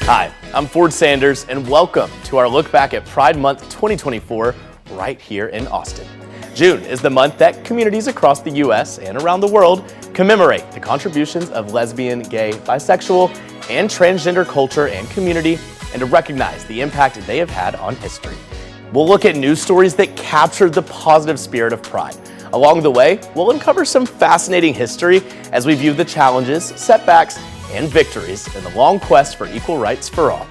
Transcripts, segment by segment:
Hi, I'm Ford Sanders, and welcome to our look back at Pride Month 2024 right here in Austin. June is the month that communities across the U.S. and around the world commemorate the contributions of lesbian, gay, bisexual, and transgender culture and community, and to recognize the impact they have had on history. We'll look at news stories that captured the positive spirit of Pride. Along the way, we'll uncover some fascinating history as we view the challenges, setbacks, and victories in the long quest for equal rights for all.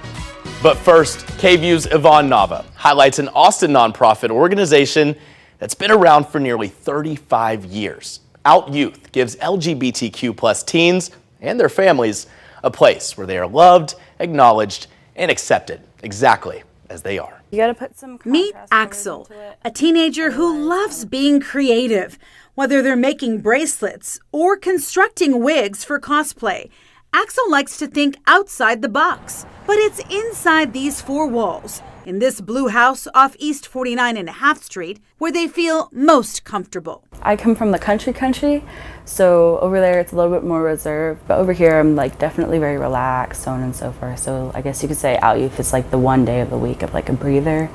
But first, KVUE's Yvonne Nava highlights an Austin nonprofit organization that's been around for nearly 35 years. Out Youth gives LGBTQ+ teens and their families a place where they are loved, acknowledged, and accepted exactly as they are. You gotta put some Meet Axel, a teenager who loves being creative, whether they're making bracelets or constructing wigs for cosplay. Axel likes to think outside the box, but it's inside these four walls, in this blue house off East 49.5 Street, where they feel most comfortable. I come from the country, so over there it's a little bit more reserved, but over here I'm like definitely very relaxed, so on and so forth. So I guess you could say Out Youth is like the one day of the week of like a breather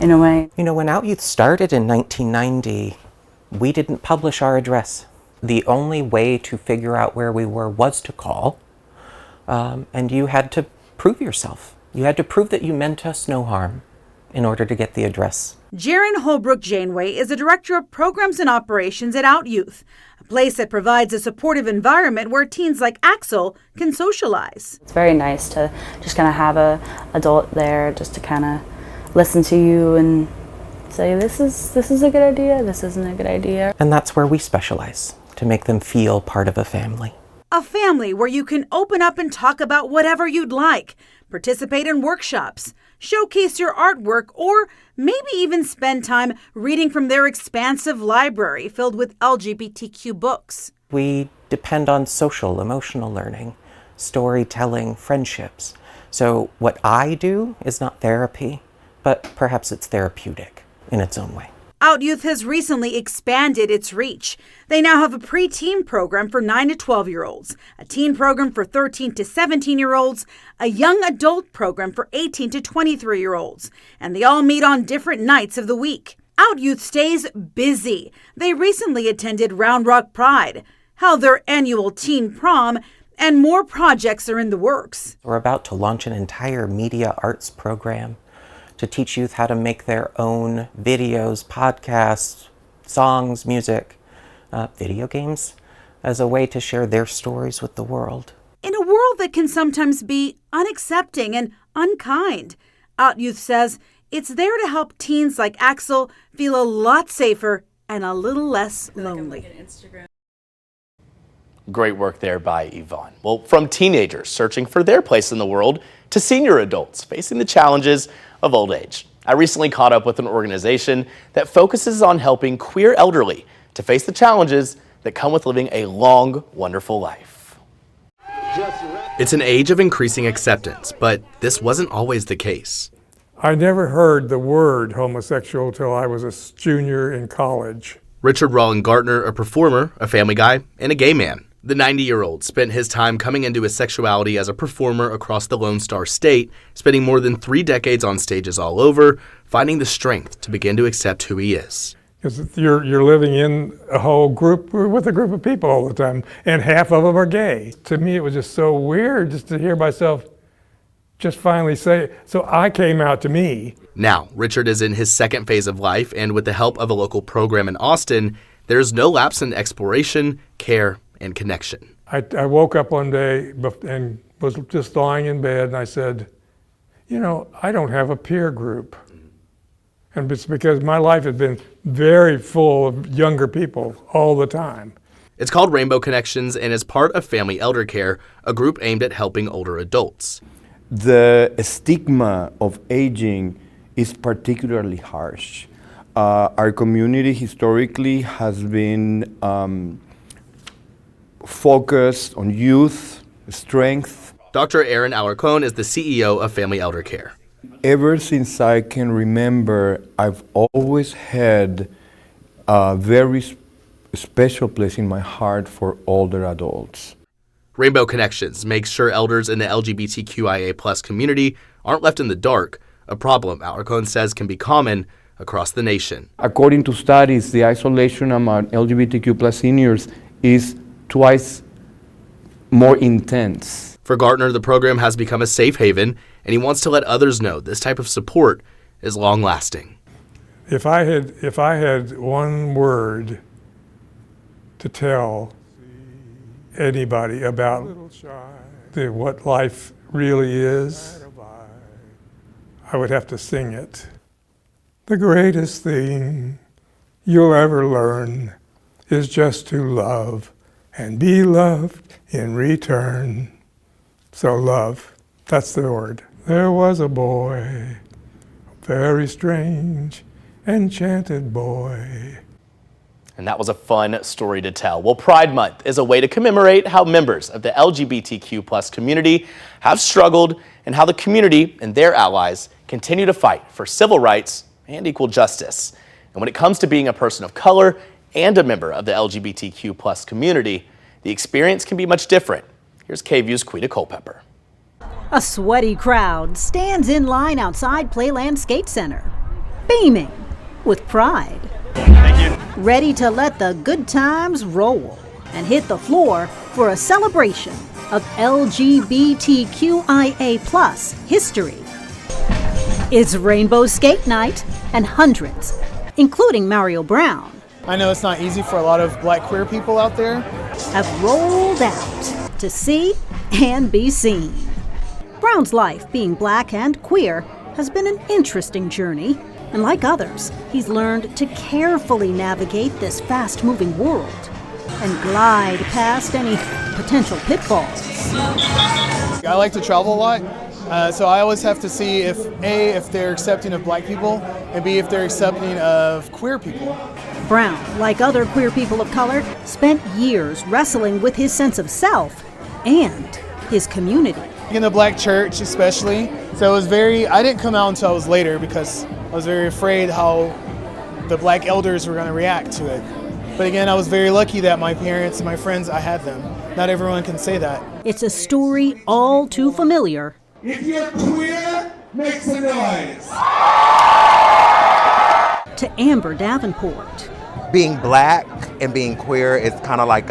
in a way. You know, when Out Youth started in 1990, we didn't publish our address. The only way to figure out where we were was to call. And you had to prove yourself. You had to prove that you meant us no harm in order to get the address. Jaren Holbrook-Janeway is the Director of Programs and Operations at Out Youth, a place that provides a supportive environment where teens like Axel can socialize. It's very nice to just kind of have a adult there just to kind of listen to you and say, this is a good idea, this isn't a good idea. And that's where we specialize, to make them feel part of a family. A family where you can open up and talk about whatever you'd like, participate in workshops, showcase your artwork, or maybe even spend time reading from their expansive library filled with LGBTQ books. We depend on social, emotional learning, storytelling, friendships. So what I do is not therapy, but perhaps it's therapeutic in its own way. Out Youth has recently expanded its reach. They now have a pre-teen program for 9 to 12-year-olds, a teen program for 13 to 17-year-olds, a young adult program for 18 to 23-year-olds, and they all meet on different nights of the week. Out Youth stays busy. They recently attended Round Rock Pride, held their annual teen prom, and more projects are in the works. We're about to launch an entire media arts program to teach youth how to make their own videos, podcasts, songs, music, video games, as a way to share their stories with the world. In a world that can sometimes be unaccepting and unkind, Out Youth says it's there to help teens like Axel feel a lot safer and a little less lonely. Great work there by Yvonne. Well, from teenagers searching for their place in the world to senior adults facing the challenges of old age. I recently caught up with an organization that focuses on helping queer elderly to face the challenges that come with living a long, wonderful life. It's an age of increasing acceptance, but this wasn't always the case. I never heard the word homosexual till I was a junior in college. Richard Rollin Gartner, a performer, a family guy, and a gay man. The 90-year-old spent his time coming into his sexuality as a performer across the Lone Star State, spending more than 3 decades on stages all over, finding the strength to begin to accept who he is. Because you're living in a whole group with a group of people all the time, and half of them are gay. To me, it was just so weird just to hear myself just finally say, so I came out to me. Now, Richard is in his second phase of life, and with the help of a local program in Austin, there's no lapse in exploration, care, and connection. I woke up one day and was just lying in bed, and I said, you know, I don't have a peer group. And it's because my life had been very full of younger people all the time. It's called Rainbow Connections and is part of Family Elder Care, a group aimed at helping older adults. The stigma of aging is particularly harsh. Our community historically has been focused on youth, strength. Dr. Aaron Alarcon is the CEO of Family Elder Care. Ever since I can remember, I've always had a very special place in my heart for older adults. Rainbow Connections makes sure elders in the LGBTQIA+ community aren't left in the dark, a problem Alarcon says can be common across the nation. According to studies, the isolation among LGBTQ+ seniors is twice more intense. For Gartner, the program has become a safe haven, and he wants to let others know this type of support is long-lasting. If I had one word to tell anybody about what life really is, I would have to sing it. The greatest thing you'll ever learn is just to love and be loved in return. So love, that's the word. There was a boy, a very strange, enchanted boy. And that was a fun story to tell. Well, Pride Month is a way to commemorate how members of the LGBTQ+ community have struggled and how the community and their allies continue to fight for civil rights and equal justice. And when it comes to being a person of color and a member of the LGBTQ+ community, the experience can be much different. Here's KVUE's Quita Culpepper. A sweaty crowd stands in line outside Playland Skate Center, beaming with pride. Ready to let the good times roll and hit the floor for a celebration of LGBTQIA+ history. It's Rainbow Skate Night, and hundreds, including Mario Brown, I know it's not easy for a lot of Black queer people out there, have rolled out to see and be seen. Brown's life, being Black and queer, has been an interesting journey. And like others, he's learned to carefully navigate this fast-moving world and glide past any potential pitfalls. I like to travel a lot, so I always have to see if they're accepting of Black people, and B, if they're accepting of queer people. Brown, like other queer people of color, spent years wrestling with his sense of self and his community. In the Black church especially, so I didn't come out until I was later because I was very afraid how the Black elders were going to react to it. But again, I was very lucky that my parents and my friends, I had them. Not everyone can say that. It's a story all too familiar. If you're queer, make some noise. To Amber Davenport. Being Black and being queer is kind of like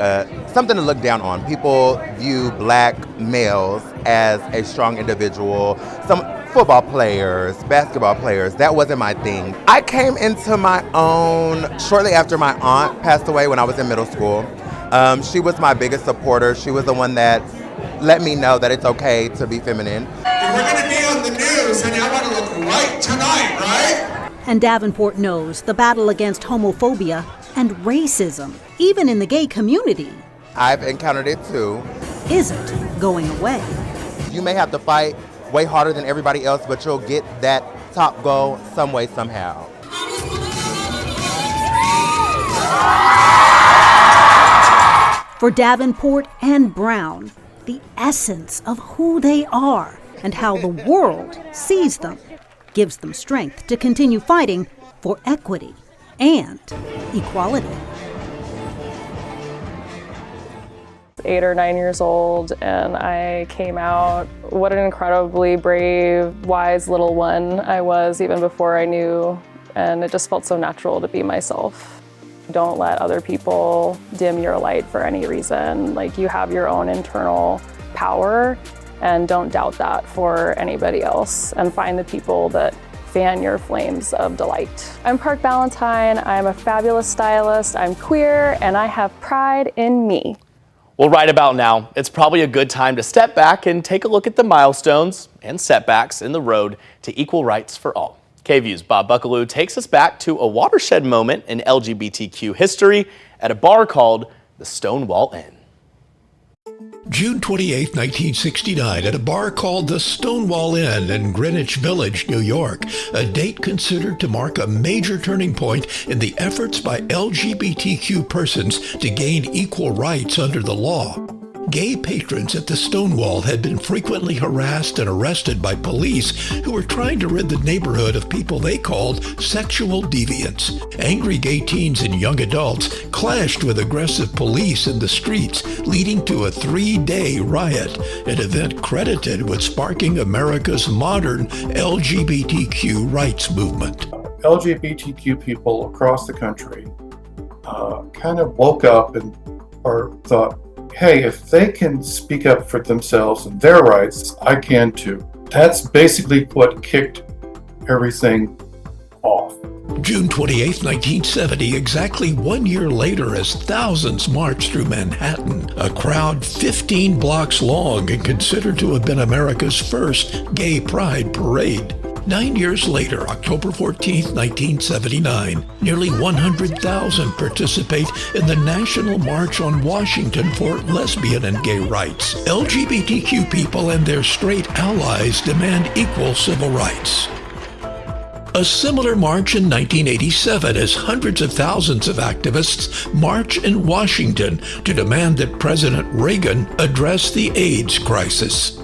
something to look down on. People view Black males as a strong individual. Some football players, basketball players, that wasn't my thing. I came into my own shortly after my aunt passed away when I was in middle school. She was my biggest supporter. She was the one that let me know that it's okay to be feminine. If we're going to be on the news, then I want to look right tonight, right? And Davenport knows the battle against homophobia and racism, even in the gay community, I've encountered it too. Isn't going away. You may have to fight way harder than everybody else, but you'll get that top goal some way, somehow. For Davenport and Brown, the essence of who they are and how the world sees them gives them strength to continue fighting for equity and equality. 8 or 9 years old, and I came out. What an incredibly brave, wise little one I was even before I knew, and it just felt so natural to be myself. Don't let other people dim your light for any reason. Like, you have your own internal power, and don't doubt that for anybody else, and find the people that fan your flames of delight. I'm Park Ballantyne, I'm a fabulous stylist, I'm queer, and I have pride in me. Well, right about now, it's probably a good time to step back and take a look at the milestones and setbacks in the road to equal rights for all. KVUE's Bob Buckaloo takes us back to a watershed moment in LGBTQ history at a bar called the Stonewall Inn. June 28, 1969, at a bar called the Stonewall Inn in Greenwich Village, New York, a date considered to mark a major turning point in the efforts by LGBTQ persons to gain equal rights under the law. Gay patrons at the Stonewall had been frequently harassed and arrested by police who were trying to rid the neighborhood of people they called sexual deviants. Angry gay teens and young adults clashed with aggressive police in the streets, leading to a 3-day riot, an event credited with sparking America's modern LGBTQ rights movement. LGBTQ people across the country kind of woke up or thought, hey, if they can speak up for themselves and their rights, I can too. That's basically what kicked everything off. June 28, 1970, exactly 1 year later, as thousands marched through Manhattan, a crowd 15 blocks long and considered to have been America's first gay pride parade. 9 years later, October 14, 1979, nearly 100,000 participate in the National March on Washington for lesbian and gay rights. LGBTQ people and their straight allies demand equal civil rights. A similar march in 1987 as hundreds of thousands of activists march in Washington to demand that President Reagan address the AIDS crisis.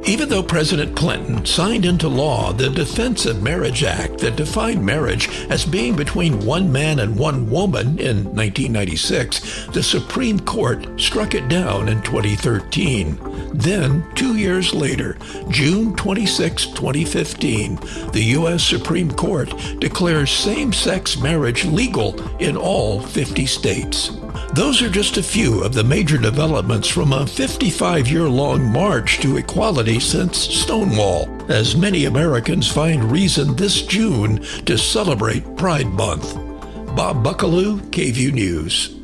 Even though President Clinton signed into law the Defense of Marriage Act that defined marriage as being between one man and one woman in 1996, the Supreme Court struck it down in 2013. Then, 2 years later, June 26, 2015, the U.S. Supreme Court declares same-sex marriage legal in all 50 states. Those are just a few of the major developments from a 55-year-long march to equality since Stonewall, as many Americans find reason this June to celebrate Pride Month. Bob Buckaloo, KVUE News.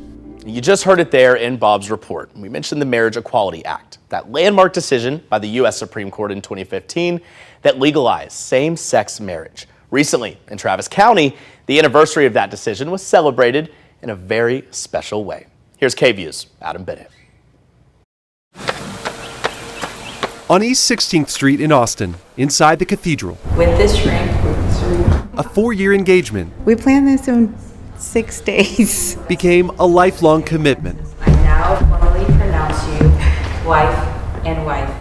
You just heard it there in Bob's report. We mentioned the Marriage Equality Act, that landmark decision by the U.S. Supreme Court in 2015 that legalized same-sex marriage. Recently, in Travis County, the anniversary of that decision was celebrated in a very special way. Here's KVUE's Adam Bennett. On East 16th Street in Austin, inside the cathedral, with this ring, a 4-year engagement. We planned this in 6 days. Became a lifelong commitment. I now formally pronounce you wife and wife.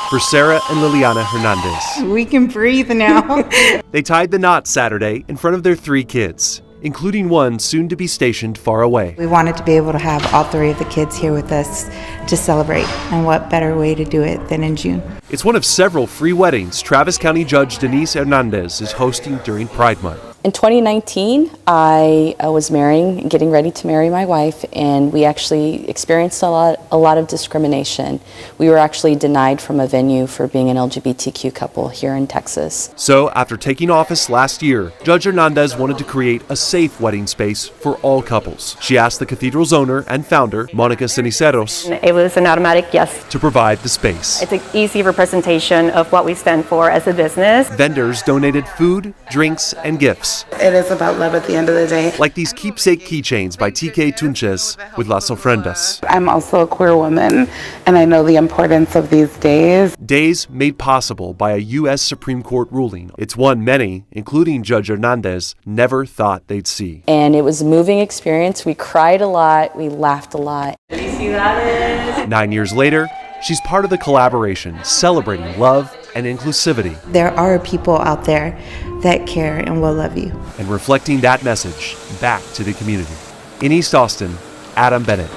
For Sarah and Liliana Hernandez. We can breathe now. They tied the knot Saturday in front of their 3 kids, including one soon to be stationed far away. We wanted to be able to have all 3 of the kids here with us to celebrate, and what better way to do it than in June. It's one of several free weddings Travis County Judge Denise Hernandez is hosting during Pride Month. In 2019, I was getting ready to marry my wife, and we actually experienced a lot of discrimination. We were actually denied from a venue for being an LGBTQ couple here in Texas. So after taking office last year, Judge Hernandez wanted to create a safe wedding space for all couples. She asked the cathedral's owner and founder, Monica Ceniceros, it was an automatic yes, to provide the space. It's an easy representation of what we stand for as a business. Vendors donated food, drinks, and gifts. It is about love at the end of the day. Like these keepsake keychains by TK Tunches with Las Ofrendas. I'm also a queer woman, and I know the importance of these days. Days made possible by a U.S. Supreme Court ruling. It's one many, including Judge Hernandez, never thought they'd see. And it was a moving experience. We cried a lot. We laughed a lot. Did you see that? 9 years later, she's part of the collaboration celebrating love and inclusivity. There are people out there that care and will love you. And reflecting that message back to the community. In East Austin, Adam Bennett,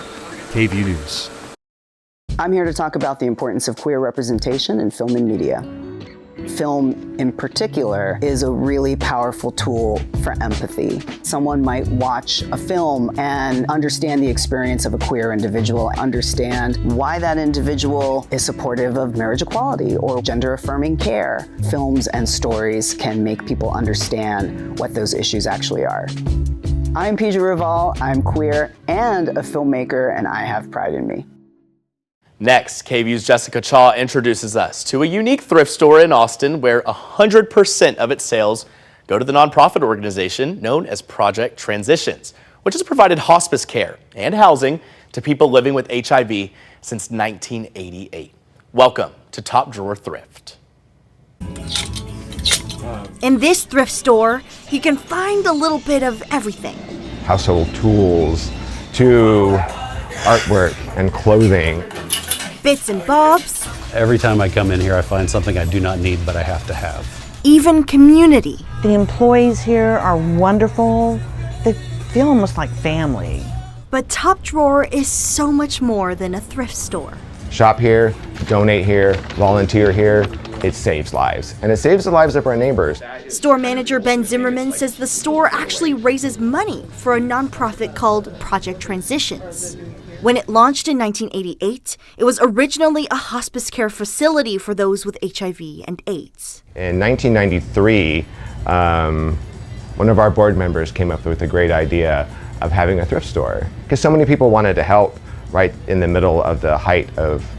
KVUE News. I'm here to talk about the importance of queer representation in film and media. Film, in particular, is a really powerful tool for empathy. Someone might watch a film and understand the experience of a queer individual, understand why that individual is supportive of marriage equality or gender-affirming care. Films and stories can make people understand what those issues actually are. I'm Pija Raval, I'm queer and a filmmaker, and I have pride in me. Next, KVUE's Jessica Chaw introduces us to a unique thrift store in Austin where 100% of its sales go to the nonprofit organization known as Project Transitions, which has provided hospice care and housing to people living with HIV since 1988. Welcome to Top Drawer Thrift. In this thrift store, you can find a little bit of everything. Household tools to artwork and clothing. Bits and bobs. Every time I come in here, I find something I do not need, but I have to have. Even community. The employees here are wonderful. They feel almost like family. But Top Drawer is so much more than a thrift store. Shop here, donate here, volunteer here. It saves lives, and it saves the lives of our neighbors. Store manager Ben Zimmerman says the store actually raises money for a nonprofit called Project Transitions. When it launched in 1988, it was originally a hospice care facility for those with HIV and AIDS. In 1993, one of our board members came up with a great idea of having a thrift store, because so many people wanted to help right in the middle of the height of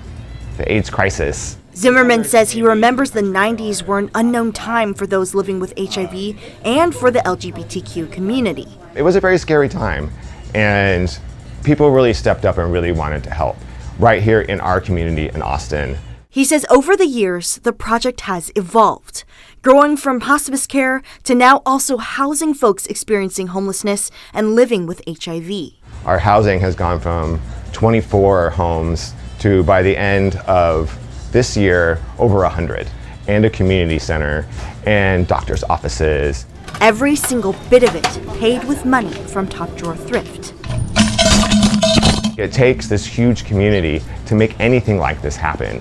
the AIDS crisis. Zimmerman says he remembers the 90s were an unknown time for those living with HIV and for the LGBTQ community. It was a very scary time, and people really stepped up and really wanted to help right here in our community in Austin. He says over the years, the project has evolved, growing from hospice care to now also housing folks experiencing homelessness and living with HIV. Our housing has gone from 24 homes to, by the end of this year, over 100, and a community center and doctor's offices. Every single bit of it paid with money from Top Drawer Thrift. It takes this huge community to make anything like this happen.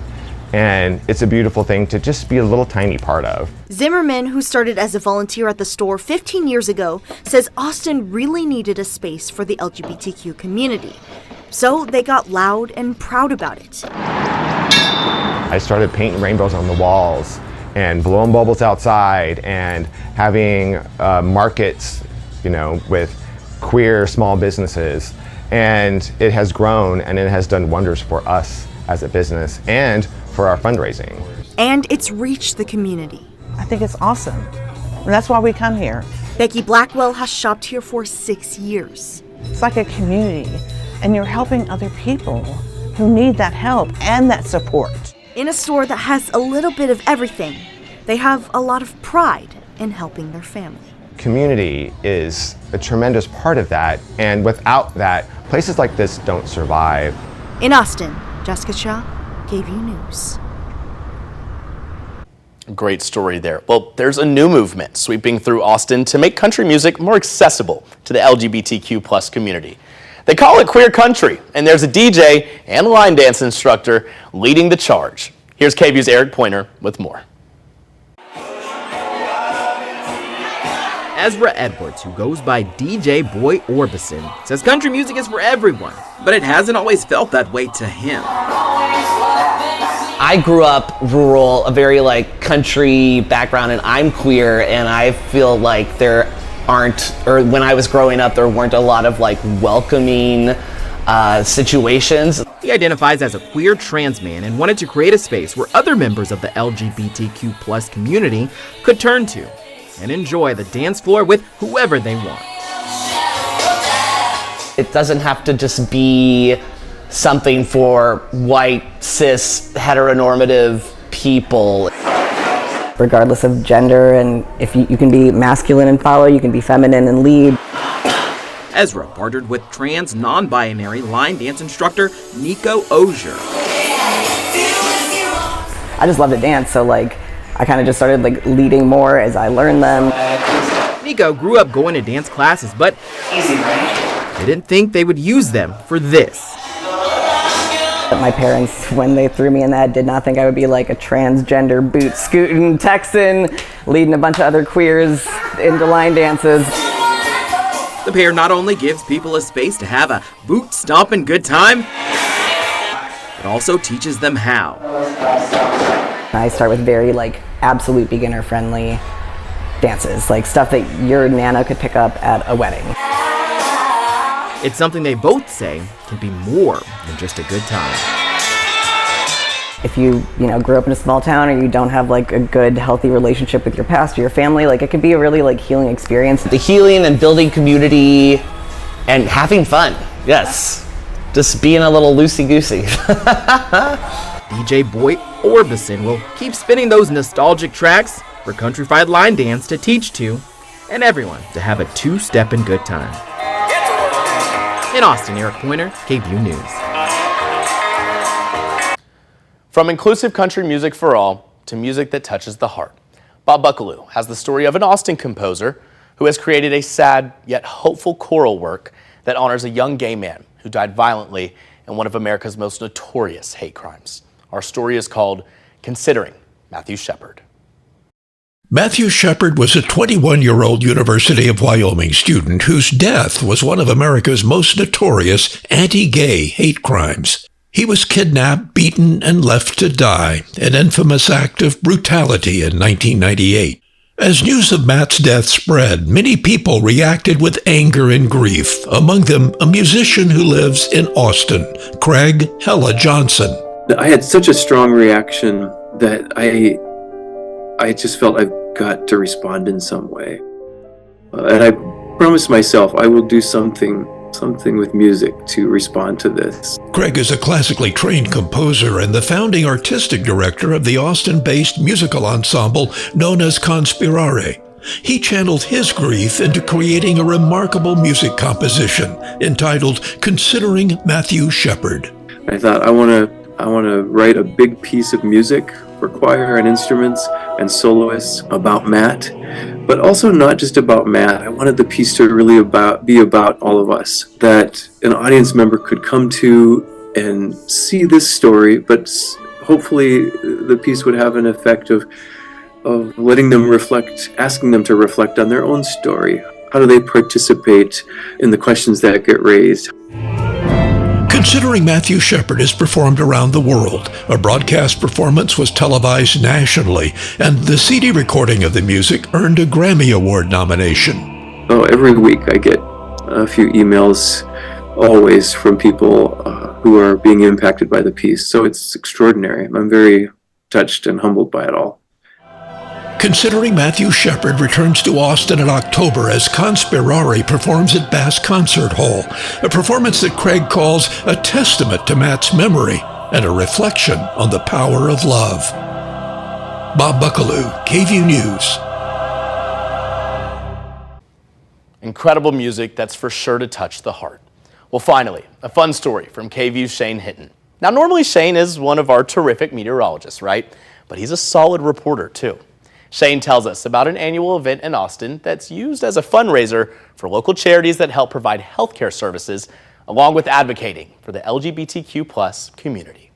And it's a beautiful thing to just be a little tiny part of. Zimmerman, who started as a volunteer at the store 15 years ago, says Austin really needed a space for the LGBTQ community. So they got loud and proud about it. I started painting rainbows on the walls and blowing bubbles outside and having markets, with queer small businesses. And it has grown, and it has done wonders for us as a business and for our fundraising. And it's reached the community. I think it's awesome. And that's why we come here. Becky Blackwell has shopped here for 6 years. It's like a community, and you're helping other people who need that help and that support. In a store that has a little bit of everything, they have a lot of pride in helping their family. Community is a tremendous part of that, and without that, places like this don't survive. In Austin, Jessica Shaw, KVUE News. Great story there. Well, there's a new movement sweeping through Austin to make country music more accessible to the LGBTQ+ community. They call it queer country, and there's a DJ and line dance instructor leading the charge. Here's KVUE's Eric Pointer with more. Ezra Edwards, who goes by DJ Boy Orbison, says country music is for everyone, but it hasn't always felt that way to him. I grew up rural, a very country background, and I'm queer, and I feel like there aren't, or when I was growing up, there weren't a lot of welcoming situations. He identifies as a queer trans man and wanted to create a space where other members of the LGBTQ+ community could turn to and enjoy the dance floor with whoever they want. It doesn't have to just be something for white, cis, heteronormative people. Regardless of gender, and if you can be masculine and follow, you can be feminine and lead. Ezra partnered with trans non-binary line dance instructor Nico Ozier. I just love to dance, so I kind of just started leading more as I learned them. Nico grew up going to dance classes, but they didn't think they would use them for this. My parents, when they threw me in that, did not think I would be a transgender boot-scooting Texan, leading a bunch of other queers into line dances. The pair not only gives people a space to have a boot-stomping good time, but also teaches them how. I start with very absolute beginner-friendly dances, stuff that your nana could pick up at a wedding. It's something they both say can be more than just a good time. If you grew up in a small town, or you don't have a good, healthy relationship with your past or your family, it could be a really healing experience. The healing and building community and having fun. Yes. Just being a little loosey-goosey. DJ Boy Orbison will keep spinning those nostalgic tracks for countrified line dance to teach to, and everyone to have a two-stepping good time. In Austin, Eric Pointer, KVUE News. From inclusive country music for all to music that touches the heart, Bob Buckaloo has the story of an Austin composer who has created a sad yet hopeful choral work that honors a young gay man who died violently in one of America's most notorious hate crimes. Our story is called Considering Matthew Shepard. Matthew Shepard was a 21-year-old University of Wyoming student whose death was one of America's most notorious anti-gay hate crimes. He was kidnapped, beaten, and left to die, an infamous act of brutality in 1998. As news of Matt's death spread, many people reacted with anger and grief, among them a musician who lives in Austin, Craig Hella Johnson. I had such a strong reaction that I just felt I've got to respond in some way. And I promised myself I will do something with music to respond to this. Craig is a classically trained composer and the founding artistic director of the Austin-based musical ensemble known as Conspirare. He channeled his grief into creating a remarkable music composition entitled Considering Matthew Shepard. I thought I want to write a big piece of music for choir and instruments and soloists about Matt, but also not just about Matt. I wanted the piece to really be about all of us, that an audience member could come to and see this story, but hopefully the piece would have an effect of letting them reflect, asking them to reflect on their own story. How do they participate in the questions that get raised? Considering Matthew Shepard is performed around the world, a broadcast performance was televised nationally, and the CD recording of the music earned a Grammy Award nomination. Oh, every week I get a few emails, always from people who are being impacted by the piece, so it's extraordinary. I'm very touched and humbled by it all. Considering Matthew Shepard returns to Austin in October as Conspirare performs at Bass Concert Hall, a performance that Craig calls a testament to Matt's memory and a reflection on the power of love. Bob Buckaloo, KVUE News. Incredible music that's for sure to touch the heart. Well, finally, a fun story from KVUE's Shane Hinton. Now, normally Shane is one of our terrific meteorologists, right? But he's a solid reporter, too. Shane tells us about an annual event in Austin that's used as a fundraiser for local charities that help provide healthcare services, along with advocating for the LGBTQ+ community.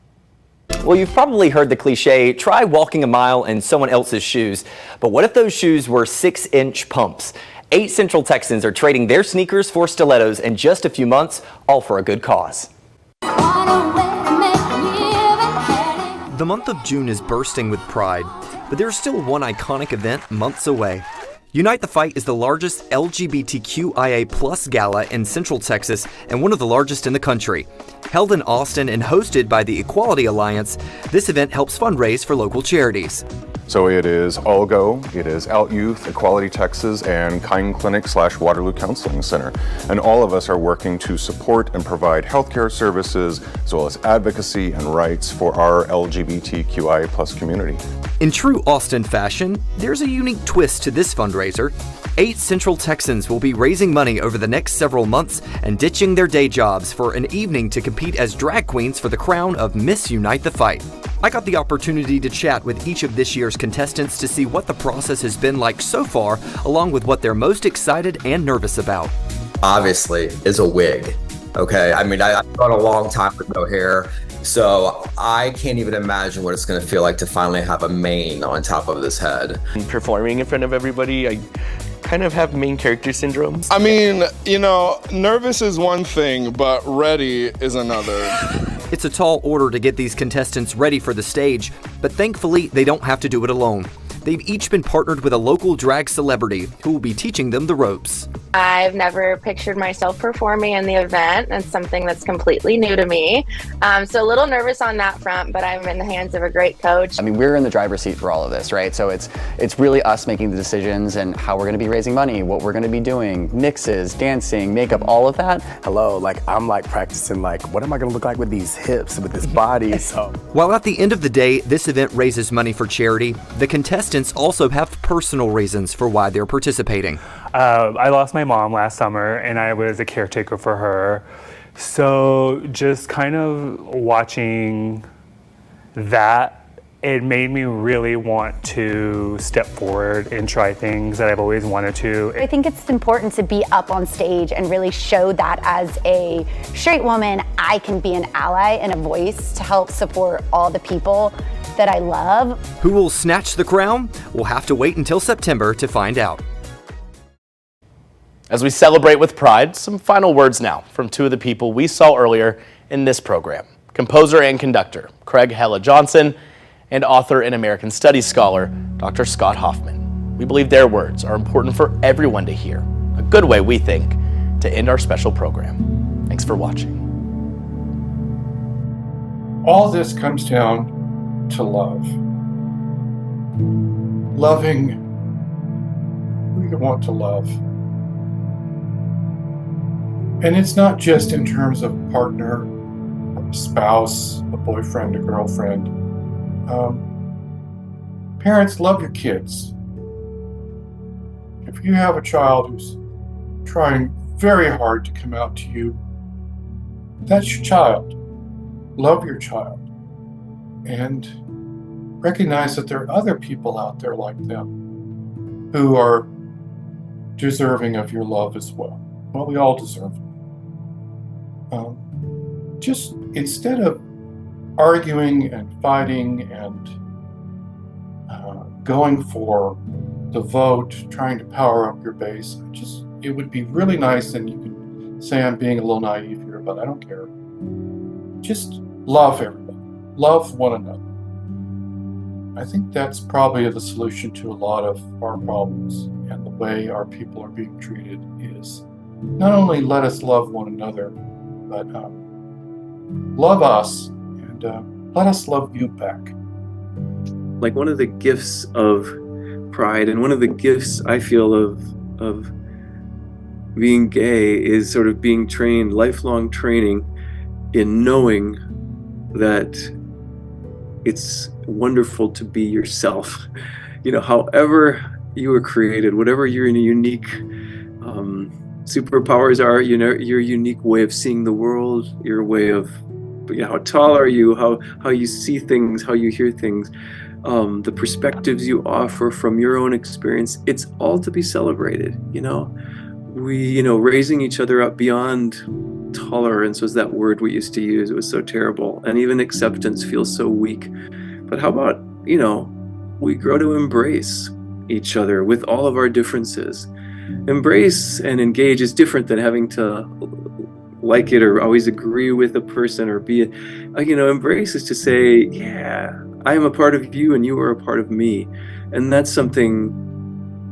Well, you've probably heard the cliche, try walking a mile in someone else's shoes. But what if those shoes were 6-inch pumps? 8 Central Texans are trading their sneakers for stilettos in just a few months, all for a good cause. The month of June is bursting with pride, but there's still one iconic event months away. Unite the Fight is the largest LGBTQIA+ gala in Central Texas and one of the largest in the country. Held in Austin and hosted by the Equality Alliance, this event helps fundraise for local charities. So it is AllGo, it is Out Youth, Equality Texas, and Kind Clinic / Waterloo Counseling Center. And all of us are working to support and provide healthcare services as well as advocacy and rights for our LGBTQIA+ community. In true Austin fashion, there's a unique twist to this fundraiser. 8 Central Texans will be raising money over the next several months and ditching their day jobs for an evening to compete as drag queens for the crown of Miss Unite the Fight. I got the opportunity to chat with each of this year's contestants to see what the process has been like so far, along with what they're most excited and nervous about. Obviously, is a wig. Okay, I mean, I've gone a long time with no hair, so I can't even imagine what it's going to feel like to finally have a mane on top of this head. Performing in front of everybody, I kind of have main character syndrome. I mean, you know, nervous is one thing, but ready is another. It's a tall order to get these contestants ready for the stage, but thankfully they don't have to do it alone. They've each been partnered with a local drag celebrity who will be teaching them the ropes. I've never pictured myself performing in the event. It's something that's completely new to me. So a little nervous on that front, but I'm in the hands of a great coach. I mean, we're in the driver's seat for all of this, right? So it's really us making the decisions and how we're gonna be raising money, what we're gonna be doing, mixes, dancing, makeup, all of that. Hello, I'm practicing what am I gonna look like with these hips, with this body, so. While at the end of the day, this event raises money for charity, the contestants contestants also have personal reasons for why they're participating. I lost my mom last summer, and I was a caretaker for her. So just kind of watching that, it made me really want to step forward and try things that I've always wanted to. I think it's important to be up on stage and really show that as a straight woman, I can be an ally and a voice to help support all the people that I love. Who will snatch the crown? We'll have to wait until September to find out. As we celebrate with pride, some final words now from two of the people we saw earlier in this program. Composer and conductor Craig Hella Johnson and author and American Studies scholar Dr. Scott Hoffman. We believe their words are important for everyone to hear. A good way, we think, to end our special program. Thanks for watching. All this comes down to love. Loving who you want to love. And it's not just in terms of partner, a spouse, a boyfriend, a girlfriend. Parents, love your kids. If you have a child who's trying very hard to come out to you, that's your child. Love your child. And recognize that there are other people out there like them who are deserving of your love as well. Well, we all deserve it. Just instead of arguing and fighting and going for the vote, trying to power up your base, it would be really nice, and you can say I'm being a little naive here, but I don't care. Just love everybody. Love one another. I think that's probably the solution to a lot of our problems, and the way our people are being treated is not only let us love one another, but love us and let us love you back. Like, one of the gifts of pride and one of the gifts I feel of being gay is sort of being trained, lifelong training in knowing that it's wonderful to be yourself. You know, however you were created, whatever your unique superpowers are, you know, your unique way of seeing the world, your way of, you know, how tall are you, how you see things, how you hear things, the perspectives you offer from your own experience, it's all to be celebrated. You know, raising each other up beyond tolerance was that word we used to use. It was so terrible, and even acceptance feels so weak. But how about, you know, we grow to embrace each other with all of our differences. Embrace and engage is different than having to like it or always agree with a person or be, embrace is to say, yeah, I am a part of you and you are a part of me. And that's something,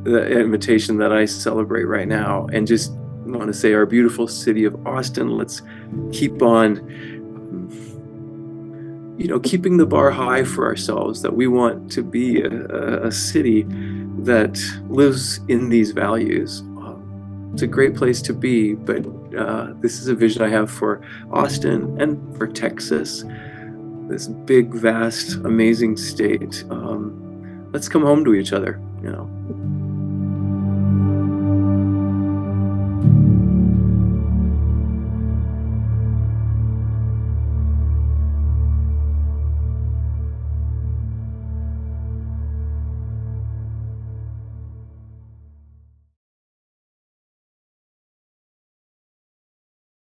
the invitation that I celebrate right now. And just want to say, our beautiful city of Austin, let's keep on, keeping the bar high for ourselves, that we want to be a city that lives in these values. It's a great place to be, but this is a vision I have for Austin and for Texas, this big, vast, amazing state. Let's come home to each other,